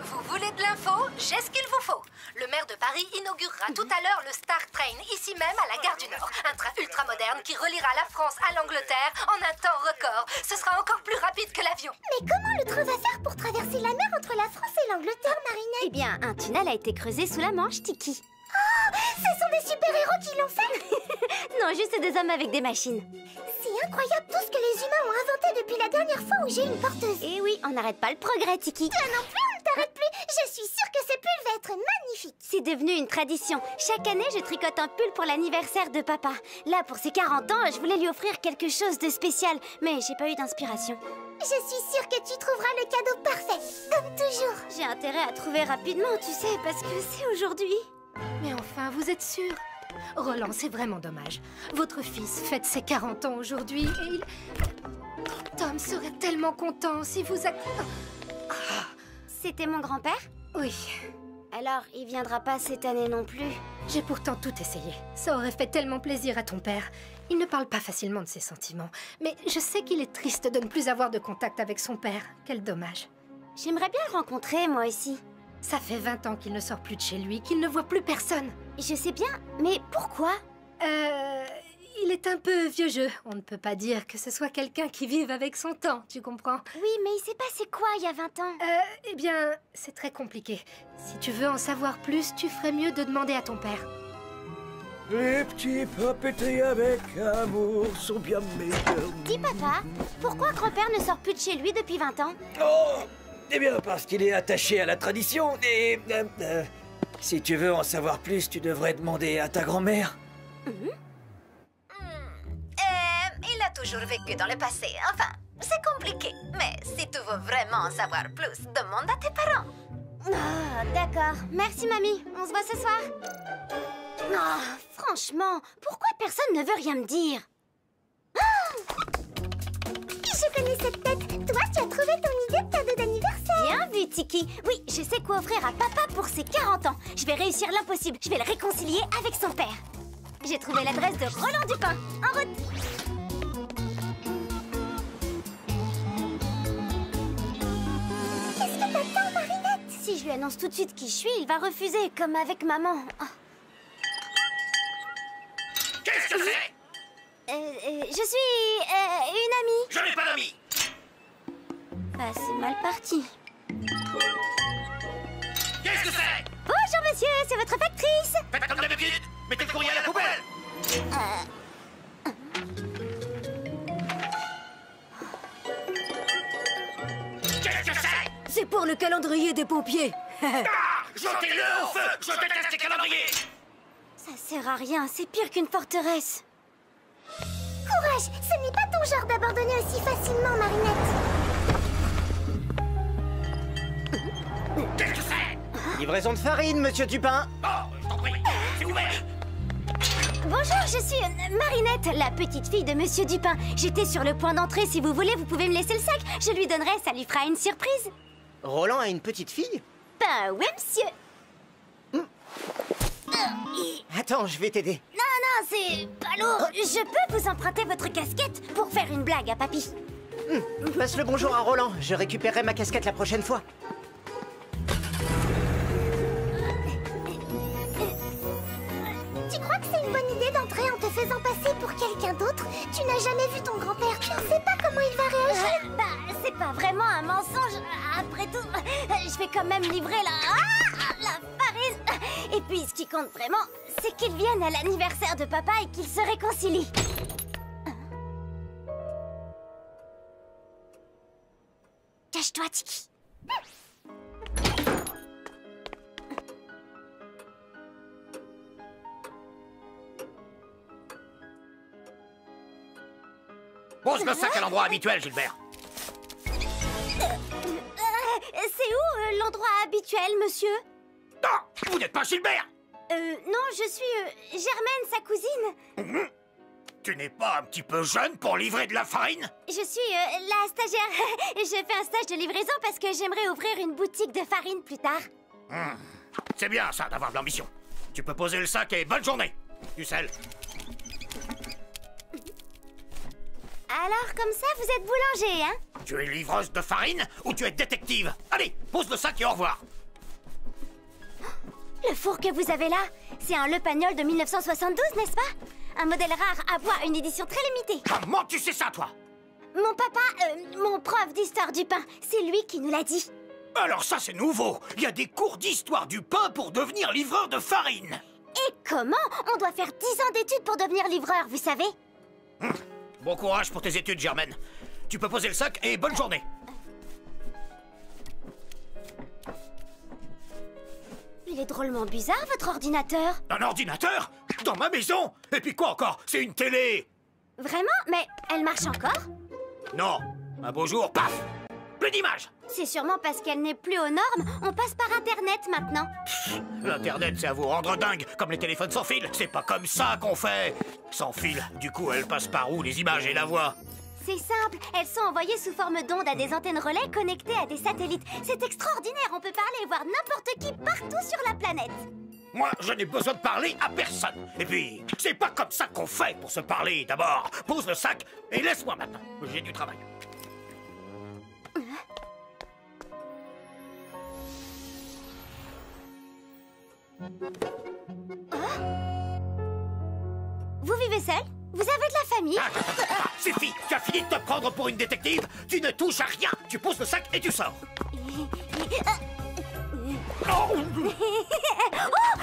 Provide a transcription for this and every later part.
Vous voulez de l'info? J'ai ce qu'il vous faut. Le maire de Paris inaugurera tout à l'heure le Star Train, ici même à la gare du Nord. Un train ultra moderne qui reliera la France à l'Angleterre en un temps record. Ce sera encore plus rapide que l'avion. Mais comment le train va faire pour traverser la mer entre la France et l'Angleterre, Marinette? Eh bien, un tunnel a été creusé sous la Manche, Tiki. Oh, ce sont des super-héros qui l'ont fait? Non, juste des hommes avec des machines. C'est incroyable tout ce que les humains ont inventé depuis la dernière fois où j'ai une porteuse. Et oui, on n'arrête pas le progrès, Tiki. Toi non plus, on ne t'arrête plus. Je suis sûre que ce pull va être magnifique. C'est devenu une tradition. Chaque année, je tricote un pull pour l'anniversaire de papa. Là, pour ses 40 ans, je voulais lui offrir quelque chose de spécial, mais j'ai pas eu d'inspiration. Je suis sûre que tu trouveras le cadeau parfait, comme toujours. J'ai intérêt à trouver rapidement, tu sais, parce que c'est aujourd'hui. Mais enfin, vous êtes sûr? Roland, c'est vraiment dommage. Votre fils fête ses 40 ans aujourd'hui et il... Tom serait tellement content si vous... C'était mon grand-père? Oui. Alors, il viendra pas cette année non plus. J'ai pourtant tout essayé. Ça aurait fait tellement plaisir à ton père. Il ne parle pas facilement de ses sentiments. Mais je sais qu'il est triste de ne plus avoir de contact avec son père. Quel dommage. J'aimerais bien le rencontrer, moi aussi. Ça fait 20 ans qu'il ne sort plus de chez lui, qu'il ne voit plus personne. Je sais bien, mais pourquoi? Il est un peu vieux jeu. On ne peut pas dire que ce soit quelqu'un qui vive avec son temps, tu comprends? Oui, mais il s'est passé quoi il y a 20 ans? Eh bien, c'est très compliqué. Si tu veux en savoir plus, tu ferais mieux de demander à ton père. Les petits papeteries avec amour sont bien meilleurs. Dis papa, pourquoi grand-père ne sort plus de chez lui depuis 20 ans? Oh, eh bien, parce qu'il est attaché à la tradition et... si tu veux en savoir plus, tu devrais demander à ta grand-mère. Il a toujours vécu dans le passé. Enfin, c'est compliqué. Mais si tu veux vraiment en savoir plus, demande à tes parents. Ah, d'accord. Merci, mamie. On se voit ce soir. Ah, franchement, pourquoi personne ne veut rien me dire? Je connais cette tête. Toi, tu as trouvé ton idée de cadeau d'anniversaire. Bien vu, Tiki. Oui, je sais quoi offrir à papa pour ses 40 ans. Je vais réussir l'impossible. Je vais le réconcilier avec son père. J'ai trouvé l'adresse de Roland Dupin. En route. Qu'est-ce que t'attends, Marinette? Si je lui annonce tout de suite qui je suis, il va refuser, comme avec maman. Oh. Qu'est-ce que c'est? Je suis une amie. Je n'ai pas d'amis. Ah, c'est mal parti. Qu'est-ce que c'est? Bonjour monsieur, c'est votre factrice. Faites comme d'habitude. Mettez le courrier à la poubelle. Qu'est-ce que c'est? C'est pour le calendrier des pompiers. Ah! Jetez-le au feu. Je déteste les calendriers. Ça sert à rien, c'est pire qu'une forteresse. Courage, ce n'est pas ton genre d'abandonner aussi facilement, Marinette. Qu'est-ce que c'est? Livraison de farine, monsieur Dupin. Oh, je t'en prie. C'est ouvert. Bonjour, je suis Marinette, la petite fille de monsieur Dupin. J'étais sur le point d'entrer, si vous voulez, vous pouvez me laisser le sac. Je lui donnerai, ça lui fera une surprise. Roland a une petite fille? Ben oui, monsieur. Attends, je vais t'aider. Non, c'est pas lourd. Je peux vous emprunter votre casquette pour faire une blague à papy. Passe le bonjour à Roland. Je récupérerai ma casquette la prochaine fois. Tu crois que c'est une bonne idée d'entrer en te faisant passer pour quelqu'un d'autre? Tu n'as jamais vu ton grand-père. Tu ne sais pas comment il va réagir. Bah, c'est pas vraiment un mensonge. Après tout, je vais quand même livrer la farine. Et puis, ce qui compte vraiment, c'est qu'ils viennent à l'anniversaire de papa et qu'ils se réconcilient. Cache-toi, Tiki. Pose le sac à l'endroit habituel, Gilbert. C'est où l'endroit habituel, monsieur? Non, vous n'êtes pas Gilbert. Non, je suis Germaine, sa cousine. Tu n'es pas un petit peu jeune pour livrer de la farine? Je suis la stagiaire. Je fais un stage de livraison parce que j'aimerais ouvrir une boutique de farine plus tard. C'est bien ça d'avoir de l'ambition. Tu peux poser le sac et bonne journée. Du sel. Alors, comme ça, vous êtes boulanger, hein? Tu es livreuse de farine ou tu es détective? Allez, pose le sac et au revoir. Le four que vous avez là, c'est un Le Pagnol de 1972, n'est-ce pas? Un modèle rare à bois, une édition très limitée. Comment tu sais ça, toi? Mon papa, mon prof d'histoire du pain, c'est lui qui nous l'a dit. Alors ça, c'est nouveau. Il y a des cours d'histoire du pain pour devenir livreur de farine. Et comment? On doit faire 10 ans d'études pour devenir livreur, vous savez? Bon courage pour tes études, Germaine. Tu peux poser le sac et bonne journée. Il est drôlement bizarre, votre ordinateur. Un ordinateur? Dans ma maison? Et puis quoi encore? C'est une télé. Vraiment? Mais elle marche encore? Non. Un beau jour, paf! Plus d'images. C'est sûrement parce qu'elle n'est plus aux normes. On passe par Internet maintenant. L'Internet, c'est à vous rendre dingue, comme les téléphones sans fil. C'est pas comme ça qu'on fait. Sans fil, du coup, elles passent par où, les images et la voix? C'est simple, elles sont envoyées sous forme d'ondes à des antennes relais connectées à des satellites. C'est extraordinaire, on peut parler et voir n'importe qui partout sur la planète. Moi, je n'ai besoin de parler à personne. Et puis, c'est pas comme ça qu'on fait pour se parler. D'abord, pose le sac et laisse-moi maintenant. J'ai du travail. Vous vivez seul? Vous avez de la famille? Suffit, tu as fini de te prendre pour une détective. Tu ne touches à rien. Tu poses le sac et tu sors. Oh,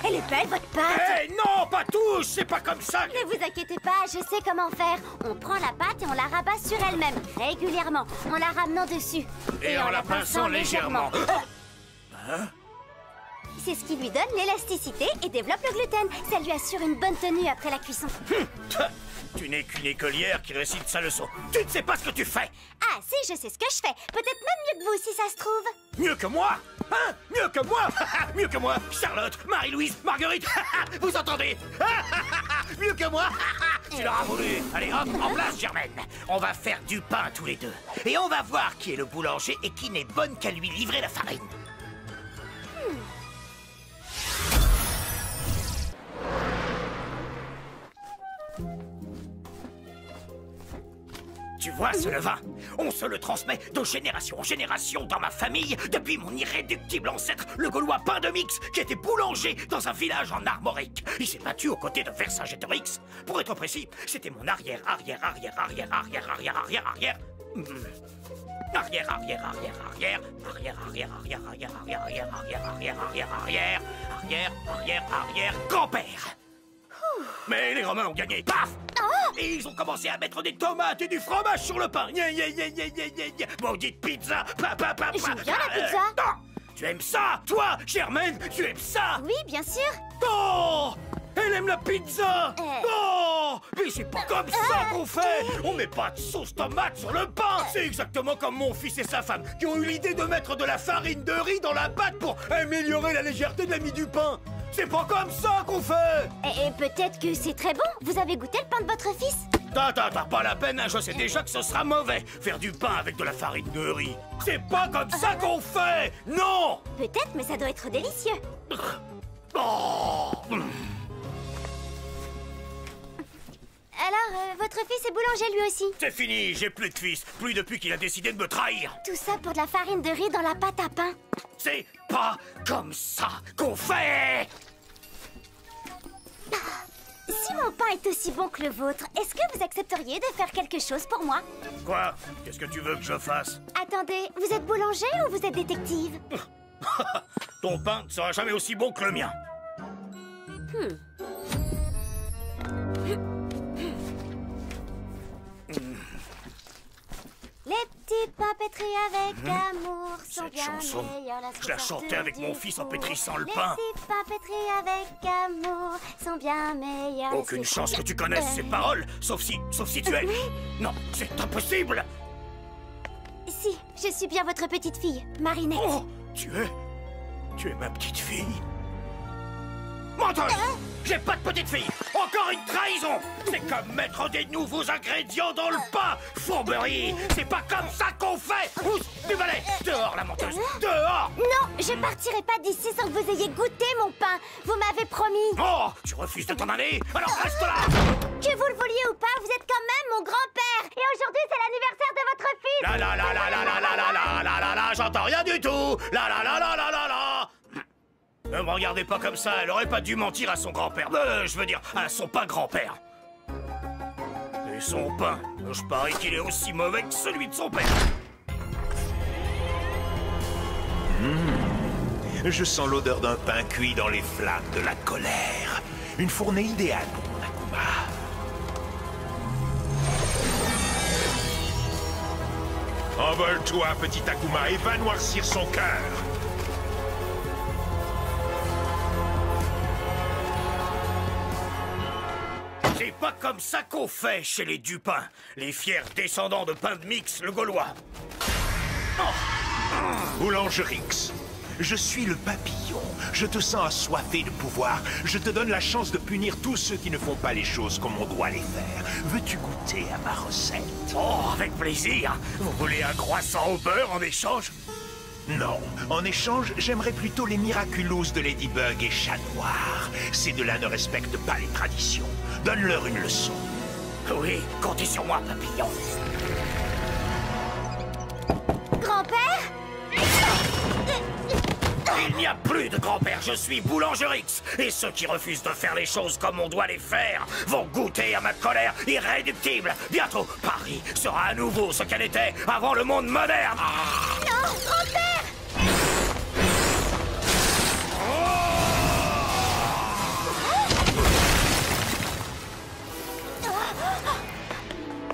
elle est belle, votre pâte! Eh non, pas touche. C'est pas comme ça. Ne vous inquiétez pas, je sais comment faire. On prend la pâte et on la rabat sur elle-même, régulièrement, en la ramenant dessus. Et en la pinçant légèrement. C'est ce qui lui donne l'élasticité et développe le gluten. Ça lui assure une bonne tenue après la cuisson. Tu n'es qu'une écolière qui récite sa leçon. Tu ne sais pas ce que tu fais. Ah si, je sais ce que je fais. Peut-être même mieux que vous, si ça se trouve. Mieux que moi? Hein? Mieux que moi? Mieux que moi? Charlotte, Marie-Louise, Marguerite. Vous entendez? Mieux que moi? Tu l'auras voulu. Allez, hop, en place, Germaine. On va faire du pain tous les deux. Et on va voir qui est le boulanger et qui n'est bonne qu'à lui livrer la farine. Tu vois ce levain? On se le transmet de génération en génération dans ma famille depuis mon irréductible ancêtre, le Gaulois Pain-de-Mix, qui était boulanger dans un village en Armorique. Il s'est battu aux côtés de Vercingétorix. Pour être précis, c'était mon arrière. Grand-père. Mais les Romains ont gagné, paf! Et ils ont commencé à mettre des tomates et du fromage sur le pain. Maudite pizza! J'aime bien la pizza. Non! Tu aimes ça, toi, Germaine? Tu aimes ça? Oui, bien sûr. Oh! Elle aime la pizza! Oh! Mais c'est pas comme ça qu'on fait! On met pas de sauce tomate sur le pain! C'est exactement comme mon fils et sa femme qui ont eu l'idée de mettre de la farine de riz dans la pâte pour améliorer la légèreté de la mie du pain! C'est pas comme ça qu'on fait! Et peut-être que c'est très bon. Vous avez goûté le pain de votre fils? T'as pas la peine, hein, je sais déjà que ce sera mauvais. Faire du pain avec de la farine de riz. C'est pas comme ça qu'on fait! Non! Peut-être, mais ça doit être délicieux. Oh! Alors, votre fils est boulanger lui aussi? C'est fini, j'ai plus de fils. Plus depuis qu'il a décidé de me trahir. Tout ça pour de la farine de riz dans la pâte à pain. C'est pas comme ça qu'on fait! Si mon pain est aussi bon que le vôtre, est-ce que vous accepteriez de faire quelque chose pour moi? Quoi? Qu'est-ce que tu veux que je fasse? Attendez, vous êtes boulanger ou vous êtes détective? Ton pain ne sera jamais aussi bon que le mien. Les petits pains pétris avec amour sont Cette bien chanson, meilleurs. je la chantais avec mon fils en pétrissant le Les pain. petits pains pétris avec amour sont bien meilleurs. Aucune chance que tu connaisses ces paroles, sauf si tu es... Non, c'est impossible! Si, je suis bien votre petite fille, Marinette. Oh, tu es ma petite fille? Menteuse! J'ai pas de petite fille! Encore une trahison! C'est comme mettre des nouveaux ingrédients dans le pain! Fourberie! C'est pas comme ça qu'on fait! Ousse, du balai! Dehors, la menteuse! Dehors! Non, je partirai pas d'ici sans que vous ayez goûté mon pain. Vous m'avez promis. Oh! Tu refuses de t'en aller? Alors reste là! Que vous le vouliez ou pas, vous êtes quand même mon grand-père. Et aujourd'hui, c'est l'anniversaire de votre fils. La la la la la la la la la la la la, j'entends rien du tout. La la la la la la la. Ne me regardez pas comme ça, elle aurait pas dû mentir à son grand-père. Je veux dire, à son pas grand-père. Et son pain, je parie qu'il est aussi mauvais que celui de son père. Je sens l'odeur d'un pain cuit dans les flammes de la colère. Une fournée idéale pour mon Akuma. Envole-toi, petit Akuma, et va noircir son cœur. C'est pas comme ça qu'on fait chez les Dupin, les fiers descendants de Pain de Mix, le Gaulois. Boulangerix, je suis le papillon. Je te sens assoiffé de pouvoir. Je te donne la chance de punir tous ceux qui ne font pas les choses comme on doit les faire. Veux-tu goûter à ma recette? Oh, avec plaisir. Vous voulez un croissant au beurre en échange? Non. En échange, j'aimerais plutôt les Miraculous de Ladybug et Chat Noir. Ces deux-là ne respectent pas les traditions. Donne-leur une leçon. Oui, comptez sur moi, papillon. Grand-père? Il n'y a plus de grand-père, je suis Boulangerix. Et ceux qui refusent de faire les choses comme on doit les faire vont goûter à ma colère irréductible. Bientôt, Paris sera à nouveau ce qu'elle était avant le monde moderne. Non, grand-père!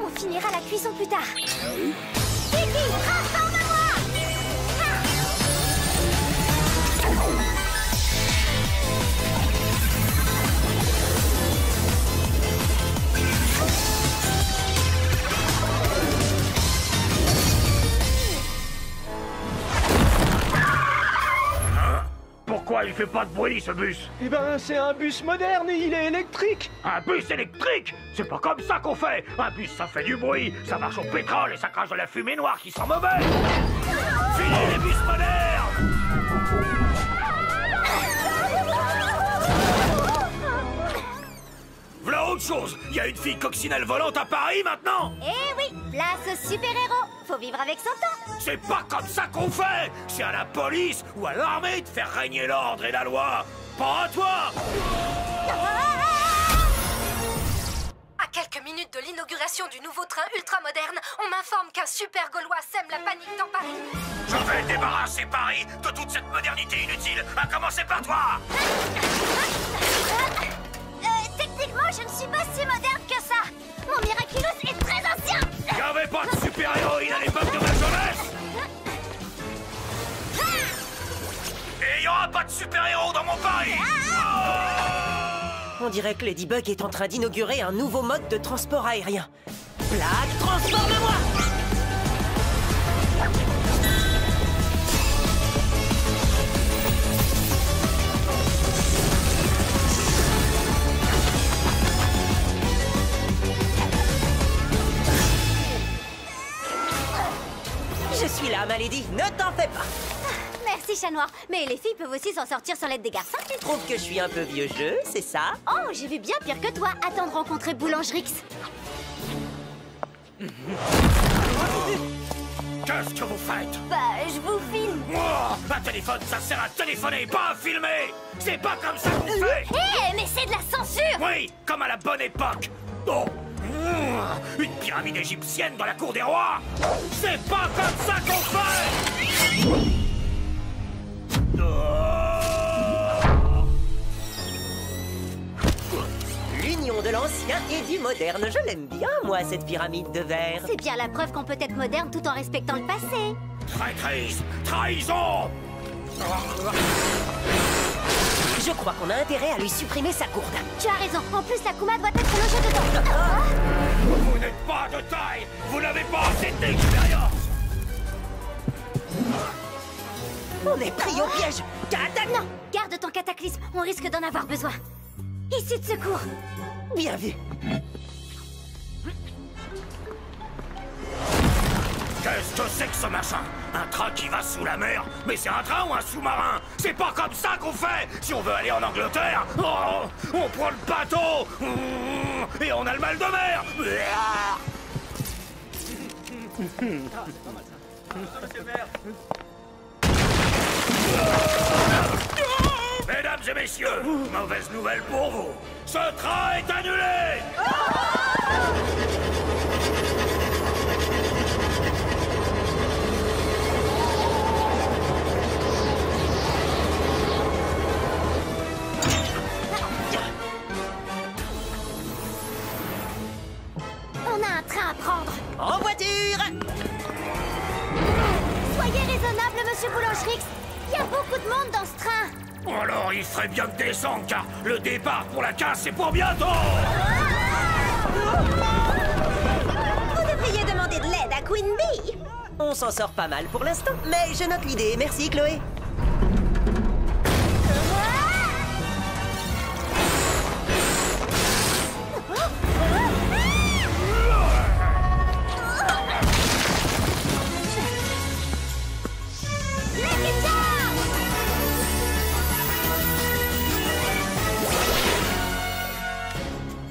On finira la cuisson plus tard. Kiki, transforme-moi! Pourquoi il fait pas de bruit, ce bus? Eh ben, c'est un bus moderne et il est électrique. Un bus électrique? C'est pas comme ça qu'on fait. Un bus, ça fait du bruit, ça marche au pétrole et ça crache de la fumée noire qui sent mauvais. Fini les bus modernes! Voilà autre chose. Il y a une fille coccinelle volante à Paris maintenant. Eh oui, place au super-héros. Faut vivre avec son temps. C'est pas comme ça qu'on fait. C'est à la police ou à l'armée de faire régner l'ordre et la loi. Pas à toi. À quelques minutes de l'inauguration du nouveau train ultra-moderne, on m'informe qu'un super Gaulois sème la panique dans Paris. Je vais débarrasser Paris de toute cette modernité inutile, à commencer par toi. Techniquement, je ne suis pas si moderne que ça. Mon Miraculous est très ancien. Il n'y avait pas de super-héroïne à l'époque de ma jeunesse. Et il n'y aura pas de super-héros dans mon Paris. On dirait que Ladybug est en train d'inaugurer un nouveau mode de transport aérien. Blague, transforme-moi! Je suis là, ma lady, ne t'en fais pas. Merci, Chat Noir. Mais les filles peuvent aussi s'en sortir sans l'aide des garçons. Tu trouves que je suis un peu vieux jeu, c'est ça? Oh, j'ai vu bien pire que toi. Attends de rencontrer Boulangerix. Qu'est-ce que vous faites? Bah, je vous filme. Moi, un téléphone, ça sert à téléphoner, pas à filmer. C'est pas comme ça qu'on fait. Hé, mais c'est de la censure. Oui, comme à la bonne époque. Oh, une pyramide égyptienne dans la cour des rois. C'est pas comme ça qu'on fait. L'union de l'ancien et du moderne, je l'aime bien, moi, cette pyramide de verre. C'est bien la preuve qu'on peut être moderne tout en respectant le passé. Traîtrise, trahison. Je crois qu'on a intérêt à lui supprimer sa gourde. Tu as raison. En plus, l'Akuma doit être logé dedans. Vous n'êtes pas de taille. Vous n'avez pas assez d'expérience. On est pris au piège. Non, garde ton cataclysme. On risque d'en avoir besoin. Issue de secours. Bien vu. Qu'est-ce que c'est que ce machin? Un train qui va sous la mer? Mais c'est un train ou un sous-marin? C'est pas comme ça qu'on fait! Si on veut aller en Angleterre, oh, on prend le bateau! Et on a le mal de mer! Mesdames et messieurs, mauvaise nouvelle pour vous. Ce train est annulé! On a un train à prendre. En voiture! Soyez raisonnable, monsieur Boulangerix. Il y a beaucoup de monde dans ce train. Alors il ferait bien de descendre, car le départ pour la casse c'est pour bientôt! Vous devriez demander de l'aide à Queen Bee. On s'en sort pas mal pour l'instant, mais je note l'idée. Merci, Chloé.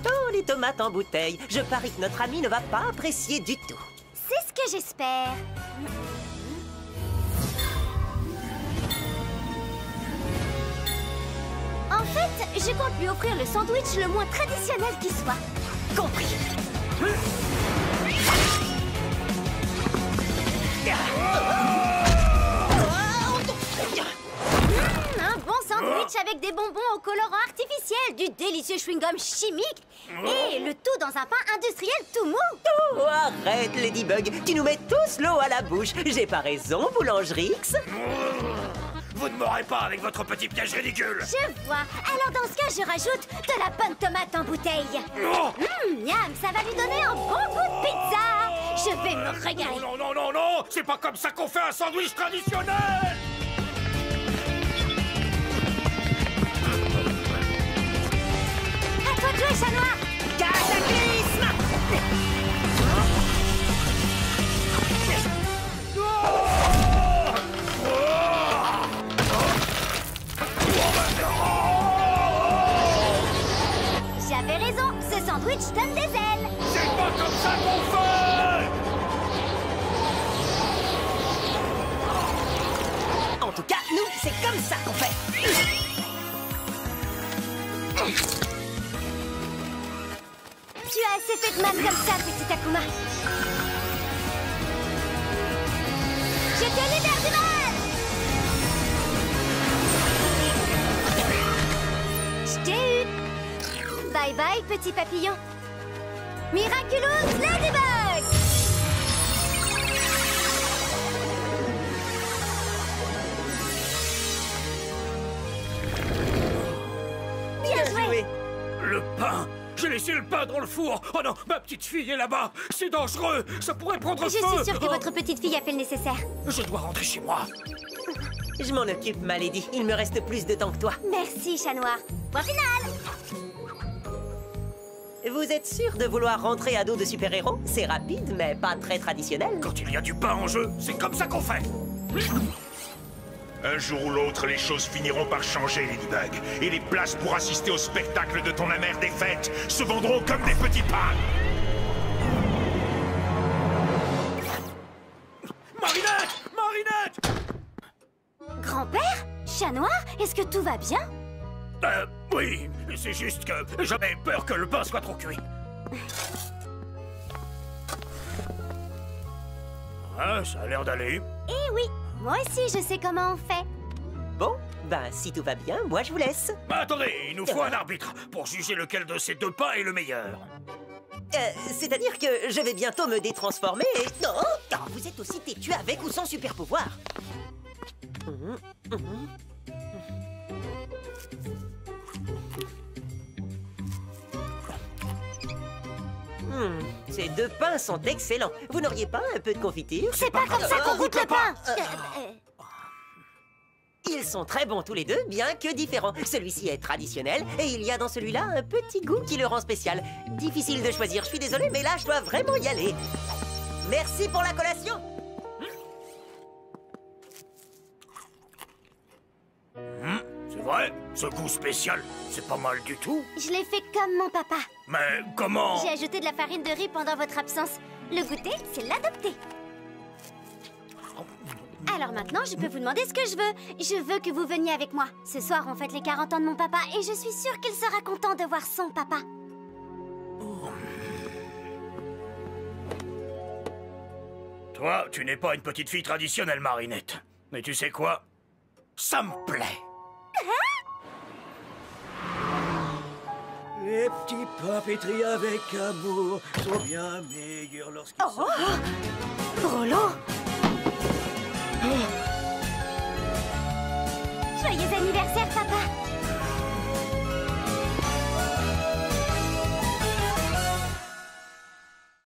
Oh, les tomates en bouteille. Je parie que notre ami ne va pas apprécier du tout. C'est ce que j'espère. En fait, je compte lui offrir le sandwich le moins traditionnel qui soit. Compris. Un bon sandwich avec des bonbons au colorant artificiel, du délicieux chewing-gum chimique et le tout dans un pain industriel tout mou. Oh, arrête, Ladybug. Tu nous mets tous l'eau à la bouche. J'ai pas raison, Boulangerix. Vous ne m'aurez pas avec votre petit piège ridicule! Je vois. Alors dans ce cas, je rajoute de la bonne tomate en bouteille. Oh Miam, ça va lui donner un bon goût de pizza. Je vais me régaler. Non, non, non, non! C'est pas comme ça qu'on fait un sandwich traditionnel! À toi de jouer, chat noir. Cataclysme! J'avais raison, ce sandwich donne des ailes. C'est pas comme ça qu'on fait! En tout cas, nous, c'est comme ça qu'on fait. Tu as assez fait de mal comme ça, petit Akuma. Je te libère du mal. Je t'ai eu. Bye bye, petit papillon. Miraculous Ladybug! Bien joué. Le pain! J'ai laissé le pain dans le four! Oh non, ma petite fille est là-bas! C'est dangereux! Ça pourrait prendre Je feu! suis sûre que Oh, votre petite fille a fait le nécessaire. Je dois rentrer chez moi! Je m'en occupe, ma lady. Il me reste plus de temps que toi. Merci, chat noir. Point final. Vous êtes sûr de vouloir rentrer à dos de super-héros? C'est rapide, mais pas très traditionnel. Quand il y a du pain en jeu, c'est comme ça qu'on fait! Un jour ou l'autre, les choses finiront par changer, Ladybug. Et les places pour assister au spectacle de ton amère défaite se vendront comme des petits pains. Marinette! Marinette! Grand-père? Chat noir? Est-ce que tout va bien? Oui, c'est juste que j'avais peur que le pain soit trop cuit. Ah, ça a l'air d'aller. Eh oui, moi aussi je sais comment on fait. Bon, ben si tout va bien, moi je vous laisse. Attendez, il nous faut un arbitre pour juger lequel de ces deux pains est le meilleur. C'est-à-dire que je vais bientôt me détransformer et... Non, oh, vous êtes aussi têtu avec ou sans super pouvoir. Ces deux pains sont excellents. Vous n'auriez pas un peu de confiture? C'est pas comme ça qu'on goûte le pain. Ils sont très bons tous les deux, bien que différents. Celui-ci est traditionnel et il y a dans celui-là un petit goût qui le rend spécial. Difficile de choisir, je suis désolé, mais là, je dois vraiment y aller. Merci pour la collation. vrai? Ce goût spécial, c'est pas mal du tout. Je l'ai fait comme mon papa. Mais comment? J'ai ajouté de la farine de riz pendant votre absence. Le goûter, c'est l'adopter. Alors maintenant, je peux vous demander ce que je veux. Je veux que vous veniez avec moi. Ce soir, on fête les 40 ans de mon papa et je suis sûre qu'il sera content de voir son papa. Toi, tu n'es pas une petite fille traditionnelle, Marinette. Mais tu sais quoi? Ça me plaît. Les petits pains pétris avec amour sont bien meilleurs lorsqu'ils sont... Frollo! Joyeux anniversaire, papa!